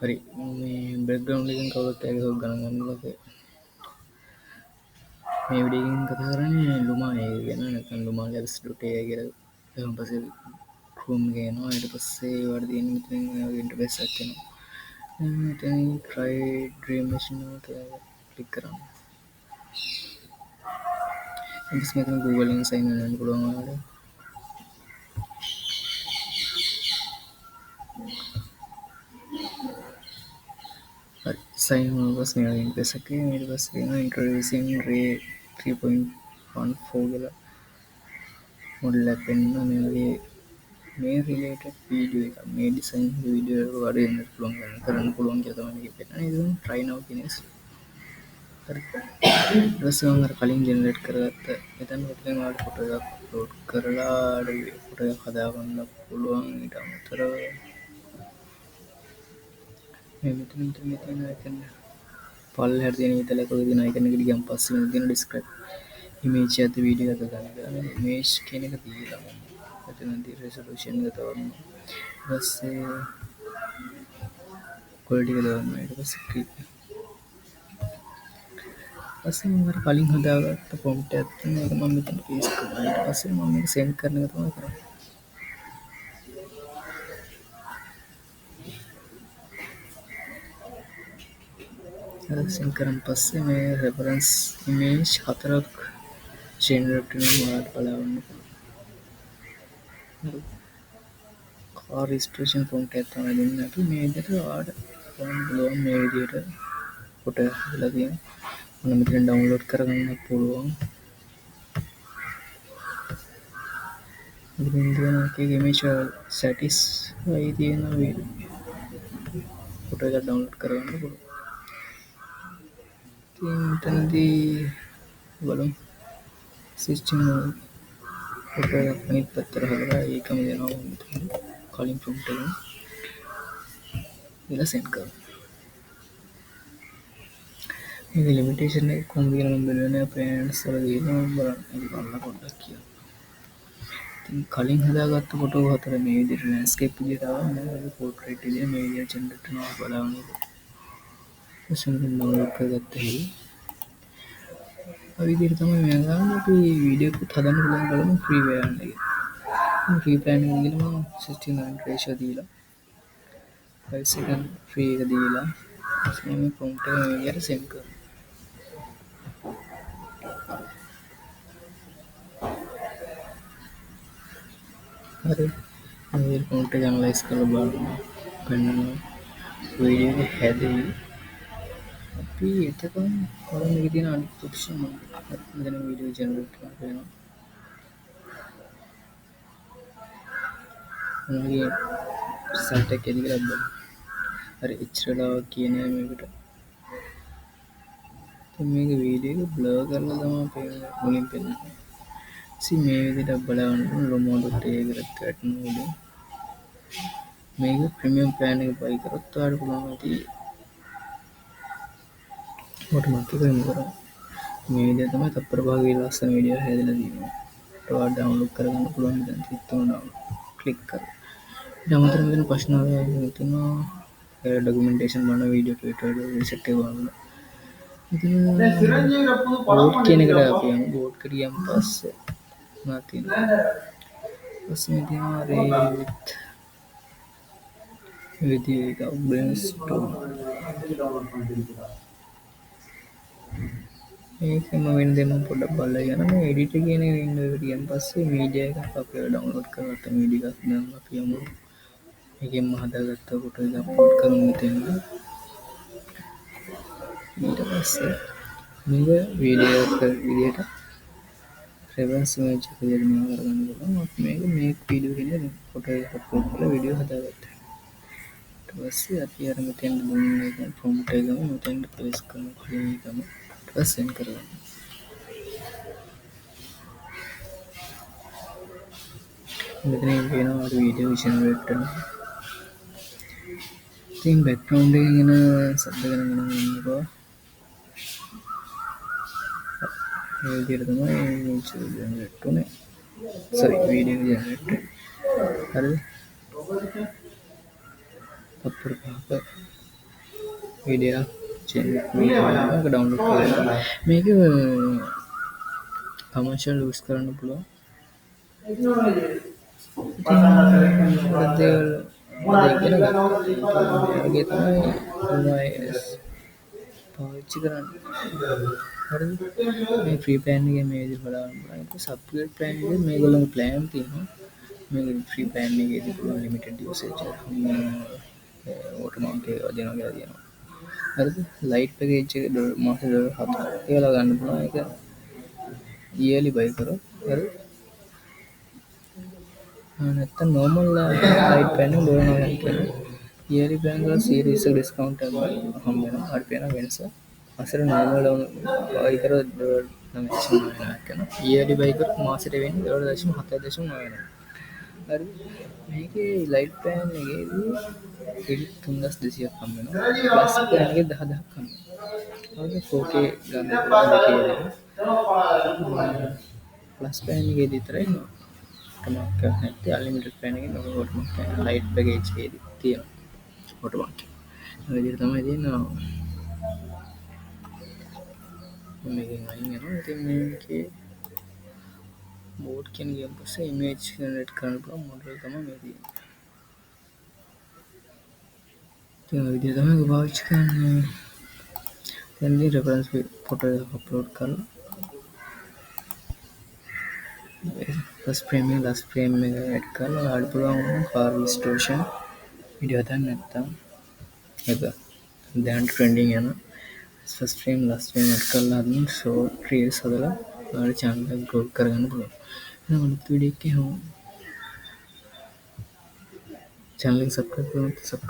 හරි මේ බැක්ග්‍රවුන්ඩ් එකෙන් කවුරුත් ඇවිත් ගණන් ගන්නකොට මේ වීඩියෝ එකෙන් කතා කරන්නේ ලුමා එක ගැන නැත්නම් ලුමා labs.ai කියලා. ඊට පස්සේ Chrome එක එනවා. ඊට පස්සේ ඒවට තියෙන මෙතන ඉන්ටර්ෆේස් එකක් එනවා. මෙතන try dream machine එකට ක්ලික් කරන්න. ඊට පස්සේ මෙතන Google එකෙන් sign in වෙන්න පුළුවන් ඔයාලට. sign was near in the second it was introducing Ray 3.14 කියලා මොඩල් එකක් වෙනවා මේ රිලේටඩ් වීඩියෝ එකක් මේ ඩිසයින් වීඩියෝ එක වඩා එන්න පුළුවන් කරන්න පුළුවන් කියලා තමයි මේක පෙන්නන්නේ. ඒක try now කියන එක. හරි. ඊට පස්සේ මම අර කලින් ජෙනරේට් කරගත්ත මෙතන ඔතෙන් ඔයාලට ෆොටෝ එකක් අප්ලෝඩ් කරලා ෆොටෝ එකක් හදාගන්න පුළුවන්. ඊට අමතරව මේ මෙතන තියෙන icon පල්ලෙහාට තියෙන විතලක තියෙන icon එකට ගියන් පස්සේ මෙතන තියෙන describe image එකත් වීඩියෝ එකත් ගන්න කියලා මේ image කියන එක දීලා මම මෙතනදී resolution එක තවන්න ඊට පස්සේ quality එක දාන්න ඊට පස්සේ click පස්සේ මම අර කලින් හදාගත්ත prompt එකක් තියෙනවා ඒක මම මෙතන paste කරනවා ඊට පස්සේ මම මේක send කරන එක තමයි කරන්නේ. send කරන් පස්සේ මේ reference image හතරක් generate වෙනවා ඔයාලට බලන්න පුළුවන්. car registration prompt එකක් තමයි දෙන්නේ අපි මේ විදිහට ඔයාලට පුළුවන් මේ විදිහට ෆොටෝ හදලා තියෙනවා. මම මෙතන download කරගන්න පුළුවන්. මෙතන තියෙන එකේ image satisfy තියෙන ෆොටෝ එක download කරගන්න පුළුවන්. මෙතනදී බලමු සිස්ටම් ෆොටෝ එක අනිත් පැත්තට හදලා ඒකම දෙනවා මෙතන කලින් prompt එකෙන් ඉල send කරනවා. මේක limitation එක කොහොමද කියලා මම බලන්නේ නැහැ parents වල තියෙනවා බලන්න ඒක බලලා පොඩ්ඩක් කියන්න. ඉතින් කලින් හදාගත්ත ෆොටෝ හතර මේ විදිහට landscape විදිහට ආවා මේ portrait විදිහට මේ විදිහට generate වෙනවා බලන්න. ඊට download කරගත්ත හැටි ඔය විදිහට තමයි මම ගන්න අපි වීඩියෝ එකත් හදන්න පුළුවන් බලමු free plan එකේ. free plan එක ගිහලා මම 69 ratio දීලා 5 second free එක දීලා මේ prompt එක මේ විදිහට send කරනවා. හරි මේ prompt එක analyze කරලා බලන්න පෙන්නනවා වීඩියෝ එක හැදෙයි. අපි එතකොට කොහොමද මේකේ තියෙන අනිත් ඔප්ෂන් මෙතන වීඩියෝ ජෙනරේට් කරනවා. මගේ සයිට් එකේ කියලා බලන්න. හරි එච්චරලා කියන්නේ මේකට. මේක වීඩියෝ එක බ්ලර් කරලා තමයි මුලින් පෙන්නන්නේ. ඉතින් මේ විදිහට බලන්න lomo.ai එකට වැටෙන වීඩියෝ. මේක ප්‍රීමියම් ප්ලෑන් එක buy කරොත් ඔයාලට පුළුවන් ඇති ඔටෝමැටික් එකෙන් කරා. මේ විදිහට තමයි තප්පර භාගයේ ලස්සන වීඩියෝ හැදලා තියෙනවා. ඔයාලා ඩවුන්ලෝඩ් කරගන්න පුළුවන් දැන් තියුණා ඩවුන්ලෝඩ් ක්ලික් කරලා. ඊට අමතරව මෙතන ප්‍රශ්න තියෙනවා ඩොකියුමන්ටේෂන් බලන වීඩියෝ ට්විටර් රිසෙට් එක බලන්න. ඉතින් බෝඩ් කියන එකට අපි යමු. බෝඩ් එකට ගියන් පස්සේ මොනවද තියෙන්නේ? පස්සේ තියෙනවා රේවිත් විදිහට බ්‍රේන්ස්ටෝම්. ඒකම වෙන දෙයක් මම පොඩ්ඩක් බලලා යනවා. මේ එඩිට් කියන එක ඉන්න ගියන් පස්සේ මීඩියා එකක් අපි ඩවුන්ලෝඩ් කරගත්ත මීඩියා එකක් දැන් අපි යමු. මේකෙන්ම හදාගත්ත ෆොටෝ එක අප්ලෝඩ් කරමු මෙතන. ඊට පස්සේ මේක වීඩියෝ එක විදිහට reference image එක විදිහට මේව කරගන්න පුළුවන්. අපි මේක වීඩියෝ කියන ෆොටෝ එක අප්ලෝඩ් කරලා වීඩියෝ හදාගත්තා. ඊට පස්සේ අපි අර මෙතෙන් දුන්න එක prompt එකම මෙතෙන් paste කරමු කලින් එකම ඊට පස්සේ send කරගන්න. මෙතන කියනවා අර වීඩියෝ generate කරනවා. ඉතින් background එකේ එන සද්ද ගණන් ගන්නවා. මේ විදිහට තමයි image generate උනේ. sorry video generate. හරිද? තප්පර පහක වීඩියෝ මේක ඩවුන්ලෝඩ් කරලා මේක කමර්ෂල් යූස් කරන්න පුළුවන්. ගොඩක් දේවල් ඉගෙන ගත්තා. ඒකේ තමයි OIS පාවිච්චි කරන්න. හරිද? මේ ෆ්‍රී ප්ලෑන් එකේ මේ විදිහට බලන්න පුළුවන්. ඒක සබ්ස්ක්‍රයිබ් ප්ලෑන් එකේ මේගොල්ලන්ගේ ප්ලෑන් තියෙනවා. මේක ෆ්‍රී ප්ලෑන් එකේදී පුළුවන් ලිමිටඩ් යූසේජ් එක වෝටර්මාර්ක් එක දෙනවා කියලා තියෙනවා. හරිද? ලයිට් පැකේජ් එක මාසෙ $7 කියලා ගන්න පුළුවන්. ඒක ඊයර්ලි බයි කරොත් හරිද? නැත්තම් නෝමල් ලයිට් ප්ලෑන් එක $9 කියලා. ඊයර්ලි ප්ලෑන් වල සීරීස් එක ඩිස්කවුන්ට් එකක් හම්බ වෙනවා. හරි පේනවා වෙනස. මාසෙට නෝමල් බයි කරොත් $9.99 කරනවා. ඊයර්ලි බයි කරොත් මාසෙට වෙන්නේ $7.9 වෙනවා. හරි මේකේ ලයිට් ප්ලෑන් එකේදී ක්‍රෙඩිට් 3200ක් හම්බ වෙනවා. ප්ලස් ප්ලෑන් එකේ 10000ක් හම්බ වෙනවා. හරිද 4K ගන්න දෙකේ ප්ලස් ප්ලෑන් එකේදී විතරයි ඔටෝමාටික් එකක් නැත්තේ. අන්ලිමිටඩ් ප්ලෑන් එකේ නෝ ඔටෝමාටික් ලයිට් පැකේජ් එකේදී තියෙනවා ඔටෝමාටික්. ඒ විදිහට තමයි තියෙනවා. මේකෙන් අයින් වෙනවා. ඉතින් මේකේ මෝඩ් කියන ගියන් පස්සේ ඉමේජ් ජෙනරේට් කරන්න පුළුවන් මොඩල් තමයි මේ තියෙන්නේ. ඉතින් ඔය විදිහට තමයි ඒක පාවිච්චි කරන්නේ. දැන් රෙෆරන්ස් ෆොටෝ එක අප්ලෝඩ් කරලා ෆස්ට් ෆ්‍රේම් එක ලාස්ට් ෆ්‍රේම් එක ඇඩ් කරලා ඔයාලට පුළුවන් වුණා කාර් රිස්ටෝරේෂන් වීඩියෝ හදන්න නැත්තම් ඒක දැන් ට්‍රෙන්ඩින් යන first frame last frame add කරලා හදන්න ෂෝට් රීල්ස් හදලා ඔයාලට channel එක grow කරගන්න පුළුවන්. එහෙනම් අලුත් වීඩියෝ එකේ channel එක subscribe කරන්න subscribe